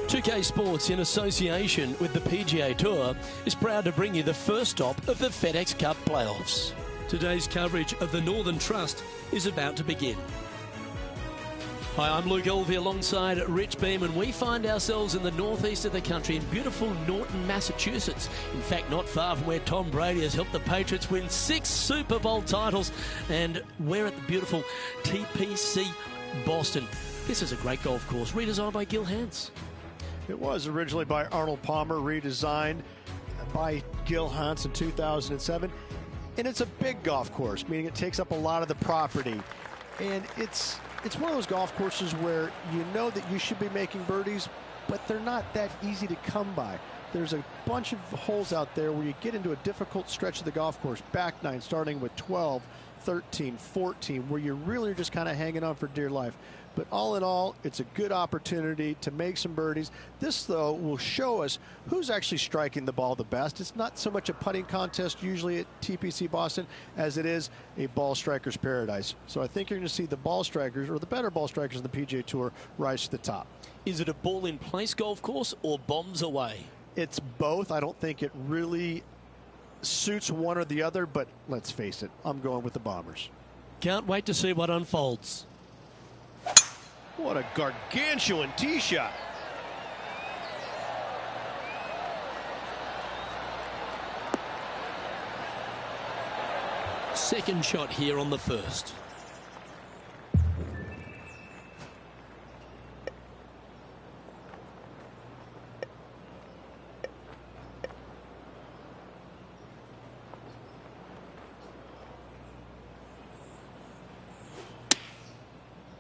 2K Sports, in association with the PGA Tour, is proud to bring you the first stop of the FedEx Cup playoffs. Today's coverage of the Northern Trust is about to begin. Hi, I'm Luke Elvey alongside Rich Beam, and we find ourselves in the northeast of the country in beautiful Norton, Massachusetts. In fact, not far from where Tom Brady has helped the Patriots win 6 Super Bowl titles, and we're at the beautiful TPC Boston. This is a great golf course, redesigned by Gil Hanse. It was originally by Arnold Palmer, redesigned by Gil Hanse in 2007. And it's a big golf course, meaning it takes up a lot of the property. And it's one of those golf courses where you know that you should be making birdies, but they're not that easy to come by. There's a bunch of holes out there where you get into a difficult stretch of the golf course, back nine, starting with 12, 13, 14, where you really are just kind of hanging on for dear life. But all in all, it's a good opportunity to make some birdies. This, though, will show us who's actually striking the ball the best. It's not so much a putting contest usually at TPC Boston as it is a ball striker's paradise. So I think you're going to see the ball strikers, or the better ball strikers in the PGA Tour, rise to the top. Is it a ball-in-place golf course or bombs away? It's both. I don't think it really suits one or the other, but let's face it, I'm going with the Bombers. Can't wait to see what unfolds. What a gargantuan tee shot. Second shot here on the first.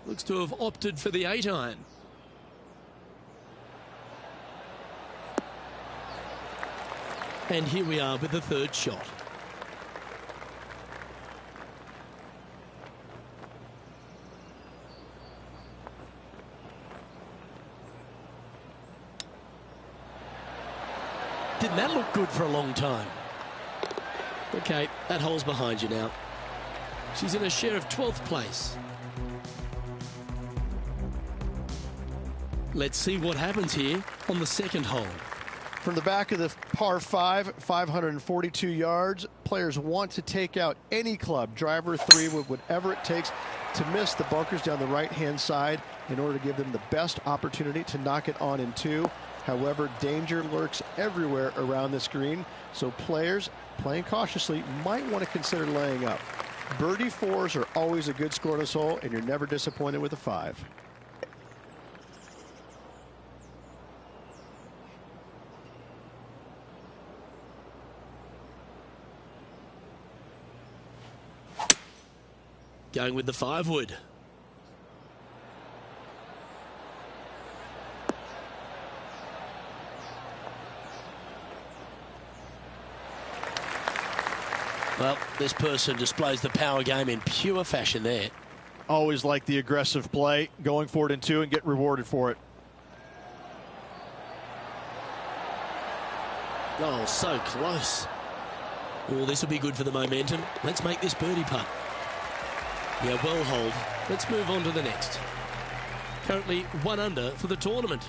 Looks to have opted for the 8-iron. And here we are with the third shot. Didn't that look good for a long time? Okay, that hole's behind you now. She's in a share of 12th place. Let's see what happens here on the second hole. From the back of the par 5, 542 yards, players want to take out any club, driver, 3, whatever it takes to miss the bunkers down the right-hand side in order to give them the best opportunity to knock it on in 2. However, danger lurks everywhere around this green, so players playing cautiously might want to consider laying up. Birdie 4s are always a good score on this hole, and you're never disappointed with a 5. Going with the 5-wood. Well, this person displays the power game in pure fashion there. Always like the aggressive play, going for it in 2 and get rewarded for it. Oh, so close. Oh, this will be good for the momentum. Let's make this birdie putt. Yeah, well hold. Let's move on to the next. Currently 1 under for the tournament.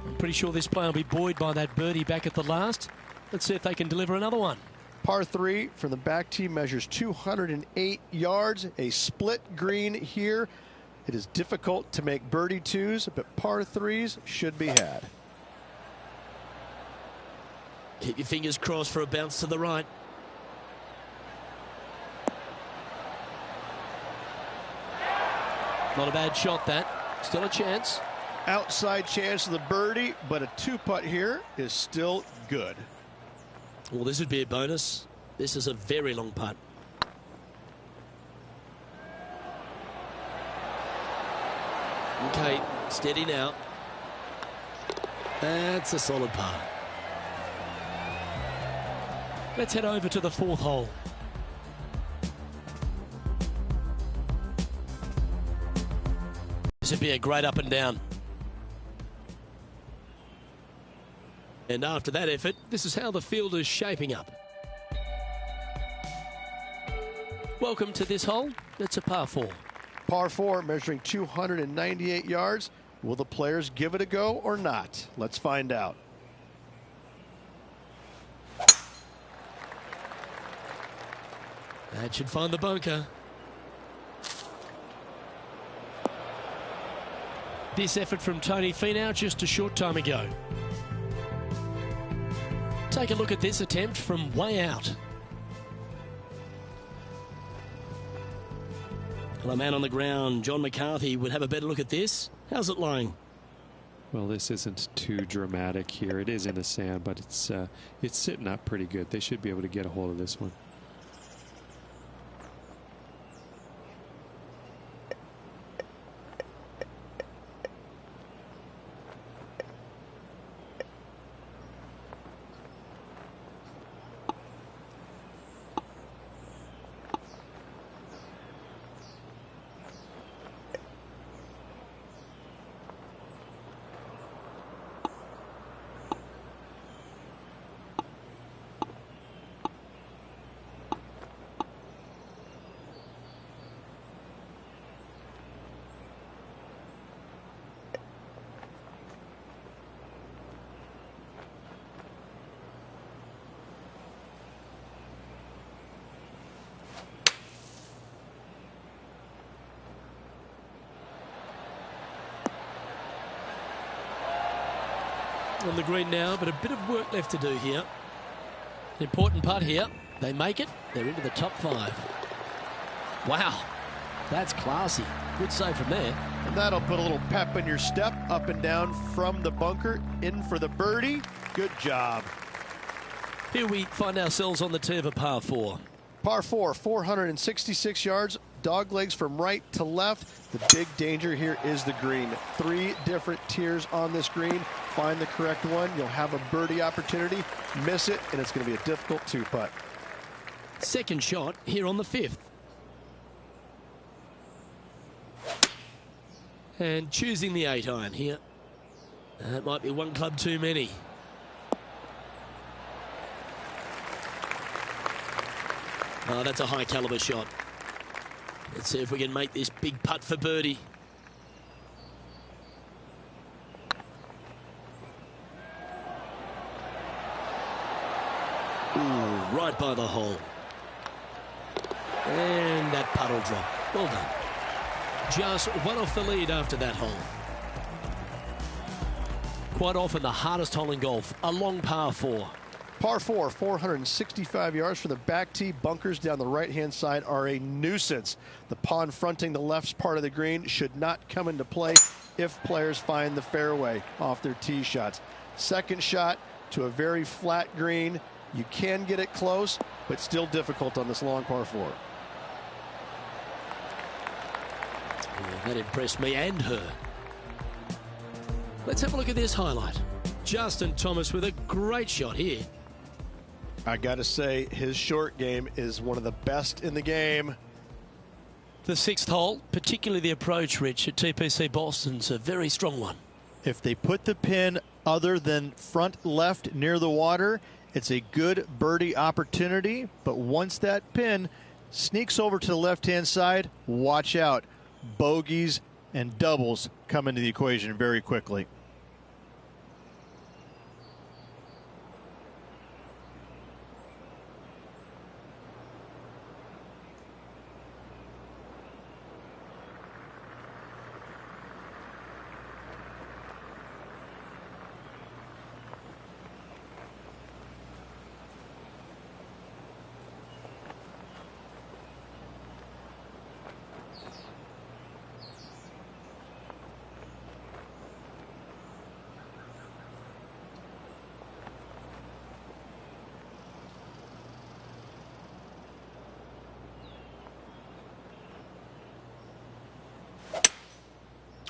I'm pretty sure this player will be buoyed by that birdie back at the last. Let's see if they can deliver another one. Par 3 from the back tee measures 208 yards. A split green here. It is difficult to make birdie 2s, but par 3s should be had. Keep your fingers crossed for a bounce to the right. Not a bad shot, that. Still a chance. Outside chance of the birdie, but a 2-putt here is still good. Well, this would be a bonus. This is a very long putt. Okay, steady now. That's a solid par. Let's head over to the 4th hole. This would be a great up and down. And after that effort, this is how the field is shaping up. Welcome to this hole. It's a par 4. Par 4 measuring 298 yards. Will the players give it a go or not? Let's find out. That should find the bunker. This effort from Tony Finau just a short time ago. Take a look at this attempt from way out. Well, a man on the ground, John McCarthy, would have a better look at this. How's it lying? Well, this isn't too dramatic here. It is in the sand, but it's sitting up pretty good. They should be able to get a hold of this one. On the green now, but a bit of work left to do here. Important putt here. They make it. They're into the top 5. Wow, that's classy. Good save from there. And that'll put a little pep in your step, up and down from the bunker, in for the birdie. Good job. Here we find ourselves on the tee of a par 4. Par 4, 466 yards, dog legs from right to left. The big danger here is the green. 3 different tiers on this green. Find the correct one. You'll have a birdie opportunity. Miss it, and it's going to be a difficult 2-putt. Second shot here on the 5th. And choosing the 8-iron here. That might be one club too many. Oh, that's a high caliber shot. Let's see if we can make this big putt for birdie. Ooh, right by the hole. And that putt will drop. Well done. Just one off the lead after that hole. Quite often the hardest hole in golf, a long par 4. Par 4, 465 yards for the back tee. Bunkers down the right-hand side are a nuisance. The pond fronting the left part of the green should not come into play if players find the fairway off their tee shots. Second shot to a very flat green. You can get it close, but still difficult on this long par 4. Yeah, that impressed me and her. Let's have a look at this highlight. Justin Thomas with a great shot here. I got to say, his short game is one of the best in the game. The 6th hole, particularly the approach, Rich, at TPC Boston's a very strong one. If they put the pin other than front left near the water, it's a good birdie opportunity. But once that pin sneaks over to the left-hand side, watch out. Bogeys and doubles come into the equation very quickly.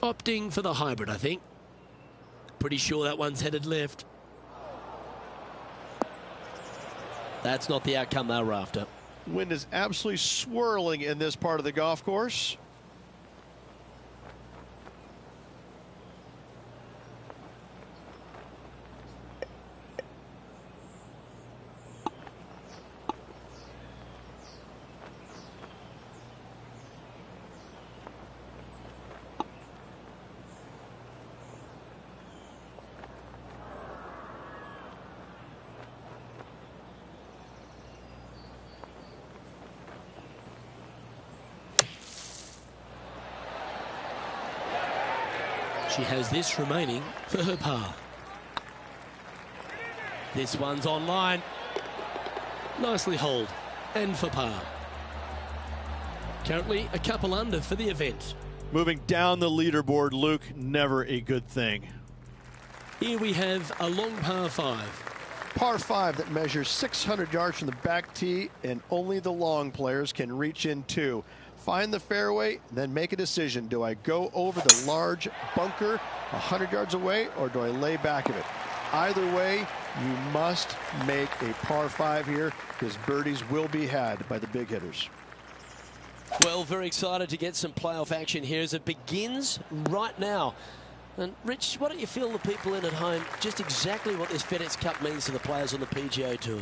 Opting for the hybrid, I think. Pretty sure that one's headed left. That's not the outcome they were after. Wind is absolutely swirling in this part of the golf course. She has this remaining for her par. This one's online. Nicely holed and for par. Currently a couple under for the event. Moving down the leaderboard, Luke, never a good thing. Here we have a long par 5. Par 5 that measures 600 yards from the back tee, and only the long players can reach in two. Find the fairway, then make a decision. Do I go over the large bunker 100 yards away, or do I lay back of it? Either way, you must make a par 5 here, because birdies will be had by the big hitters. Well, very excited to get some playoff action here as it begins right now. And Rich, why don't you fill the people in at home just exactly what this FedEx Cup means to the players on the PGA Tour?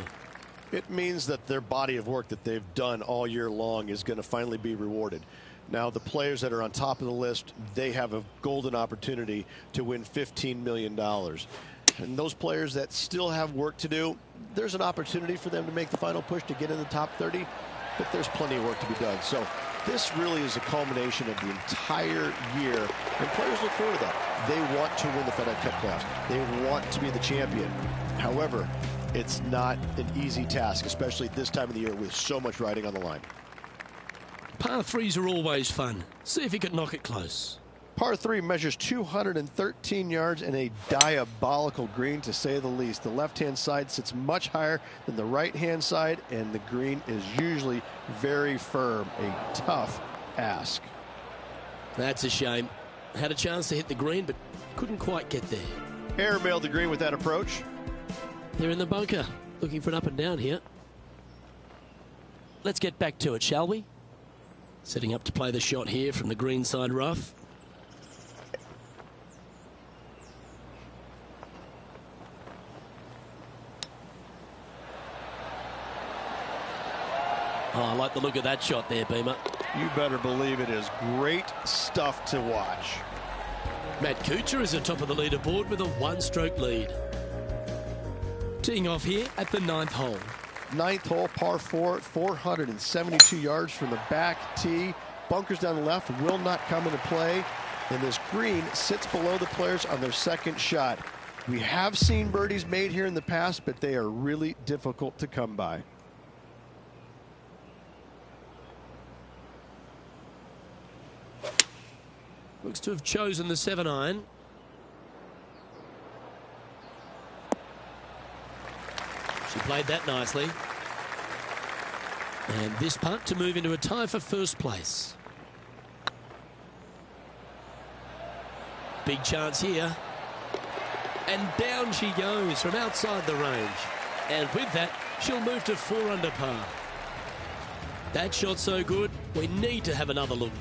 It means that their body of work that they've done all year long is going to finally be rewarded. Now, the players that are on top of the list, they have a golden opportunity to win $15 million. And those players that still have work to do, there's an opportunity for them to make the final push to get in the top 30, but there's plenty of work to be done. So this really is a culmination of the entire year, and players look forward to that. They want to win the FedEx Cup playoffs. They want to be the champion. However, it's not an easy task, especially this time of the year with so much riding on the line. Par 3s are always fun. See if you can knock it close. Par 3 measures 213 yards and a diabolical green, to say the least. The left-hand side sits much higher than the right-hand side, and the green is usually very firm. A tough ask. That's a shame. Had a chance to hit the green, but couldn't quite get there. Airmailed the green with that approach. They're in the bunker, looking for an up and down here. Let's get back to it, shall we? Setting up to play the shot here from the green side rough. Oh, I like the look of that shot there, Beamer. You better believe it is great stuff to watch. Matt Kuchar is atop of the leaderboard with a one-stroke lead. Teeing off here at the 9th hole. 9th hole, par 4, 472 yards from the back tee. Bunkers down the left will not come into play, and this green sits below the players on their second shot. We have seen birdies made here in the past, but they are really difficult to come by. Looks to have chosen the 7-iron. She played that nicely. And this putt to move into a tie for first place. Big chance here. And down she goes from outside the range. And with that, she'll move to 4 under par. That shot so good, we need to have another look.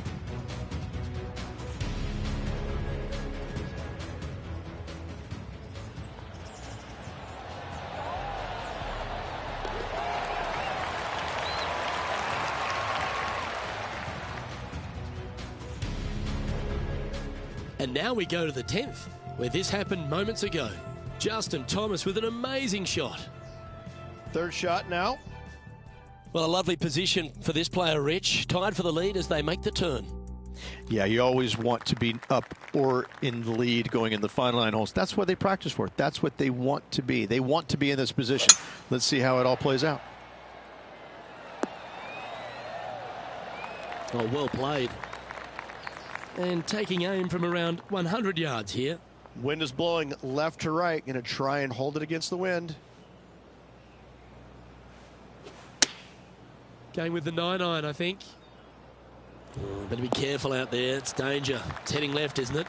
And now we go to the 10th, where this happened moments ago. Justin Thomas with an amazing shot. Third shot now. Well, a lovely position for this player, Rich. Tied for the lead as they make the turn. Yeah, you always want to be up or in the lead going in the final 9 holes. That's what they practice for. That's what they want to be. They want to be in this position. Let's see how it all plays out. Oh, well played. And taking aim from around 100 yards here. Wind is blowing left to right. Going to try and hold it against the wind. Going with the 9-iron, I think. Oh, better be careful out there. It's danger. It's heading left, isn't it?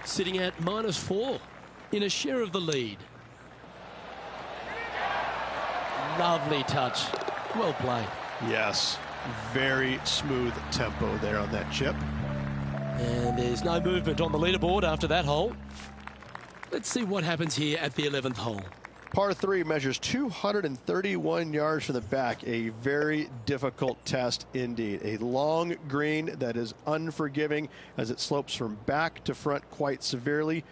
Sitting at -4 in a share of the lead. Lovely touch. Well played. Yes. Very smooth tempo there on that chip. And there's no movement on the leaderboard after that hole. Let's see what happens here at the 11th hole. Par 3 measures 231 yards from the back. A very difficult test indeed. A long green that is unforgiving as it slopes from back to front quite severely.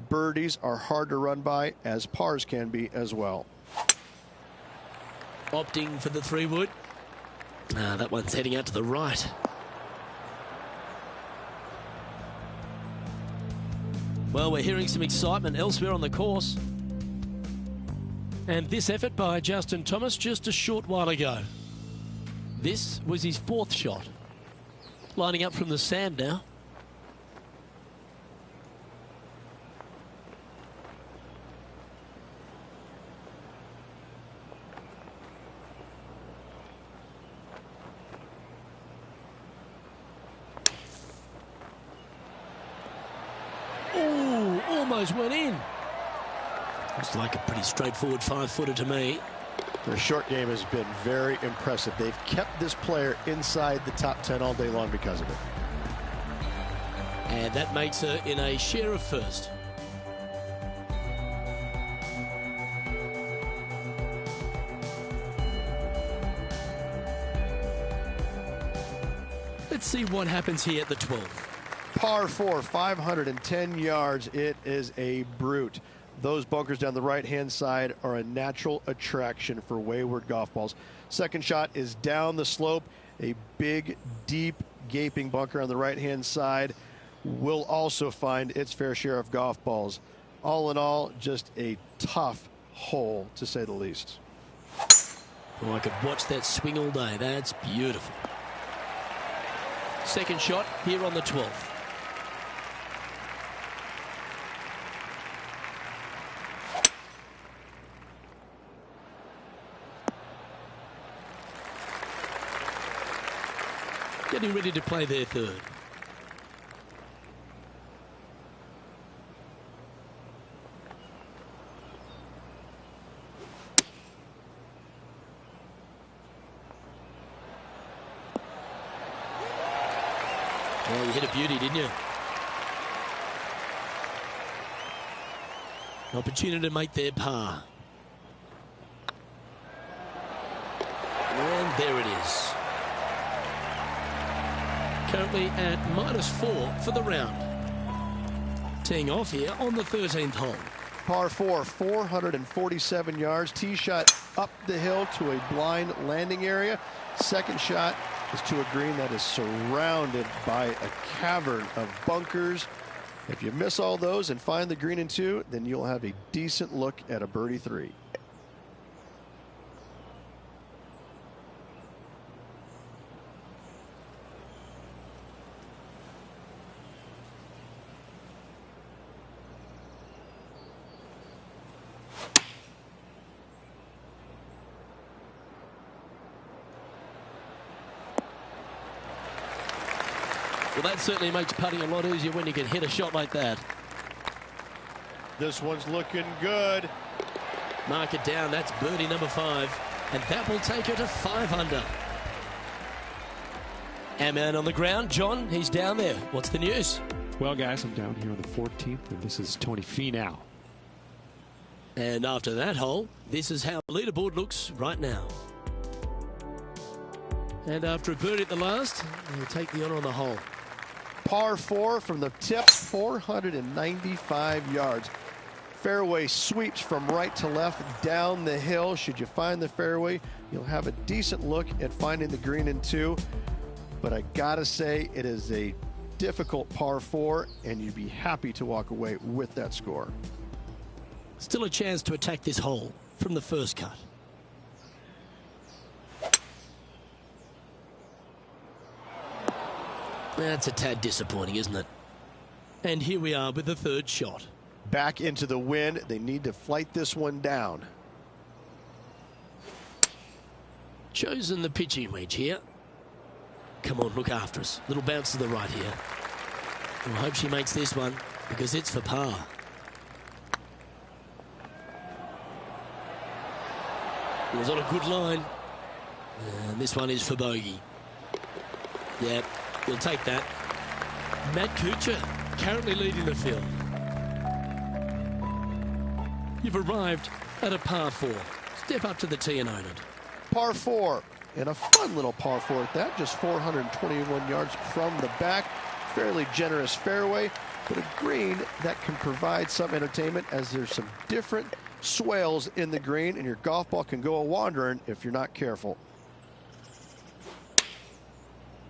Birdies are hard to run by, as pars can be as well. Opting for the 3-wood. That one's heading out to the right. Well, we're hearing some excitement elsewhere on the course. And this effort by Justin Thomas just a short while ago. This was his fourth shot. Lining up from the sand now. Ooh, almost went in. Looks like a pretty straightforward 5-footer to me. Their short game has been very impressive. They've kept this player inside the top 10 all day long because of it. And that makes her in a share of first. Let's see what happens here at the 12th. Par 4, 510 yards. It is a brute. Those bunkers down the right-hand side are a natural attraction for wayward golf balls. Second shot is down the slope. A big, deep, gaping bunker on the right-hand side will also find its fair share of golf balls. All in all, just a tough hole, to say the least. Oh, I could watch that swing all day. That's beautiful. Second shot here on the 12th. Getting ready to play their third. Well, you hit a beauty, didn't you? An opportunity to make their par. And there it is. Currently at -4 for the round. Teeing off here on the 13th hole. Par 4, 447 yards. Tee shot up the hill to a blind landing area. Second shot is to a green that is surrounded by a cavern of bunkers. If you miss all those and find the green in 2, then you'll have a decent look at a birdie 3. Well, that certainly makes putting a lot easier when you can hit a shot like that. This one's looking good. Mark it down. That's birdie number 5. And that will take her to 5 under. Our man on the ground, John, he's down there. What's the news? Well, guys, I'm down here on the 14th, and this is Tony Finau. And after that hole, this is how the leaderboard looks right now. And after a birdie at the last, he'll take the honor on the hole. Par 4 from the tip, 495 yards. Fairway sweeps from right to left down the hill. Should you find the fairway, you'll have a decent look at finding the green in 2. But I gotta say, it is a difficult par 4, and you'd be happy to walk away with that score. Still a chance to attack this hole from the first cut. That's a tad disappointing, isn't it? And here we are with the third shot. Back into the wind. They need to flight this one down. Chosen the pitching wedge here. Come on, look after us. Little bounce to the right here. I hope she makes this one because it's for par. It was on a good line. And this one is for bogey. Yep. We'll take that. Matt Kuchar currently leading the field. You've arrived at a par 4. Step up to the tee and own it. Par 4, and a fun little par 4 at that. Just 421 yards from the back. Fairly generous fairway, but a green that can provide some entertainment as there's some different swales in the green, and your golf ball can go a-wandering if you're not careful.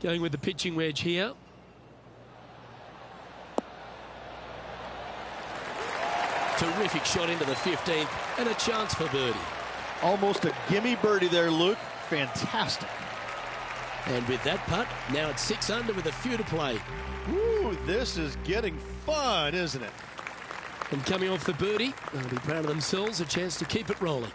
Going with the pitching wedge here. terrific shot into the 15th and a chance for birdie. Almost a gimme birdie there, Luke. Fantastic. And with that putt, now it's 6 under with a few to play. Ooh, this is getting fun, isn't it? And coming off the birdie, they'll be proud of themselves, a chance to keep it rolling.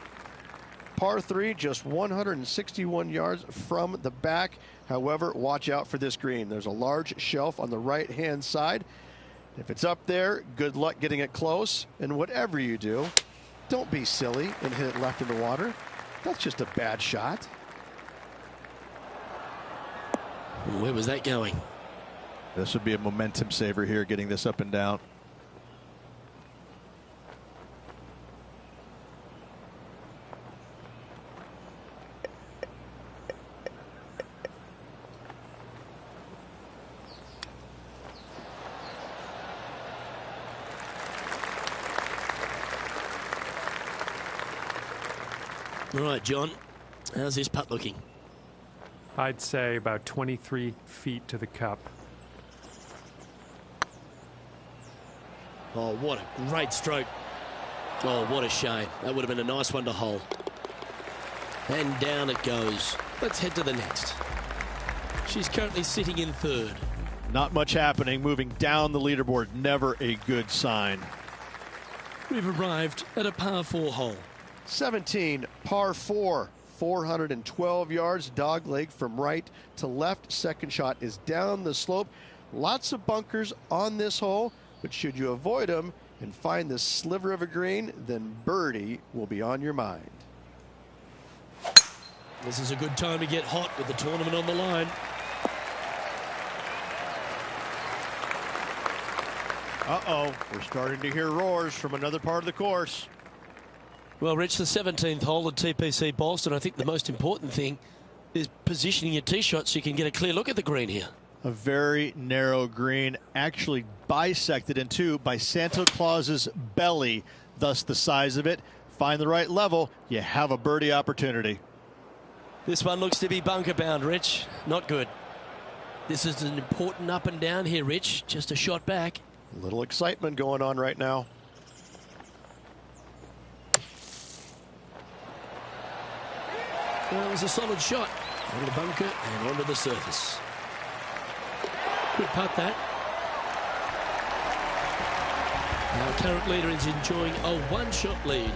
Par 3, just 161 yards from the back. However, watch out for this green. There's a large shelf on the right-hand side. If it's up there, good luck getting it close. And whatever you do, don't be silly and hit it left in the water. That's just a bad shot. Where was that going? This would be a momentum saver here, getting this up and down. All right, John, how's this putt looking? I'd say about 23 feet to the cup. Oh, what a great stroke. Oh, what a shame. That would have been a nice one to hole. And down it goes. Let's head to the next. She's currently sitting in 3rd. Not much happening, moving down the leaderboard. Never a good sign. We've arrived at a par 4 hole. 17, par 4, 412 yards, dog leg from right to left. Second shot is down the slope. Lots of bunkers on this hole, but should you avoid them and find this sliver of a green, then birdie will be on your mind. This is a good time to get hot with the tournament on the line. Uh-oh, we're starting to hear roars from another part of the course. Well, Rich, the 17th hole at TPC Boston, I think the most important thing is positioning your tee shot so you can get a clear look at the green here. A very narrow green, actually bisected in two by Santa Claus's belly, thus the size of it. Find the right level, you have a birdie opportunity. This one looks to be bunker bound, Rich. Not good. This is an important up and down here, Rich. Just a shot back. A little excitement going on right now. Well, it was a solid shot. Out of the bunker and onto the surface. Good putt, that. Our current leader is enjoying a one-shot lead.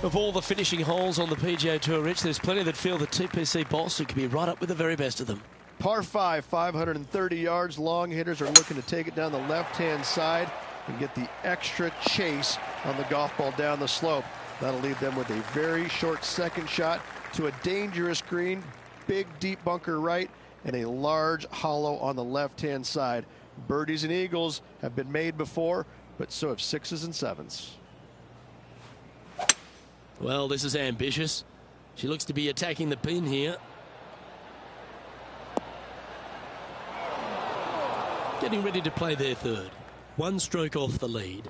Of all the finishing holes on the PGA Tour, Rich, there's plenty that feel that TPC Boston could be right up with the very best of them. Par 5, 530 yards. Long hitters are looking to take it down the left-hand side and get the extra chase on the golf ball down the slope. That'll leave them with a very short second shot to a dangerous green, big deep bunker right, and a large hollow on the left-hand side. Birdies and eagles have been made before, but so have 6s and 7s. Well, this is ambitious. She looks to be attacking the pin here. Getting ready to play their 3rd. 1 stroke off the lead.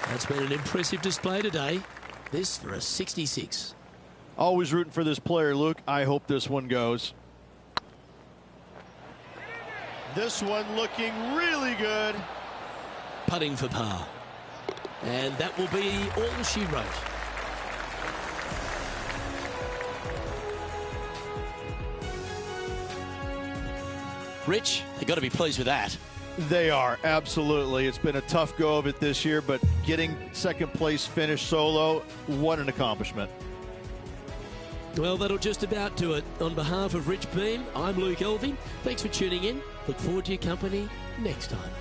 That's been an impressive display today. This for a 66. Always rooting for this player, Luke. I hope this one goes. This one looking really good. Putting for par. And that will be all she wrote. Rich, they've got to be pleased with that. They are, absolutely. It's been a tough go of it this year, but getting second place finish solo, what an accomplishment. Well, that'll just about do it. On behalf of Rich Beam, I'm Luke Elvey. Thanks for tuning in. Look forward to your company next time.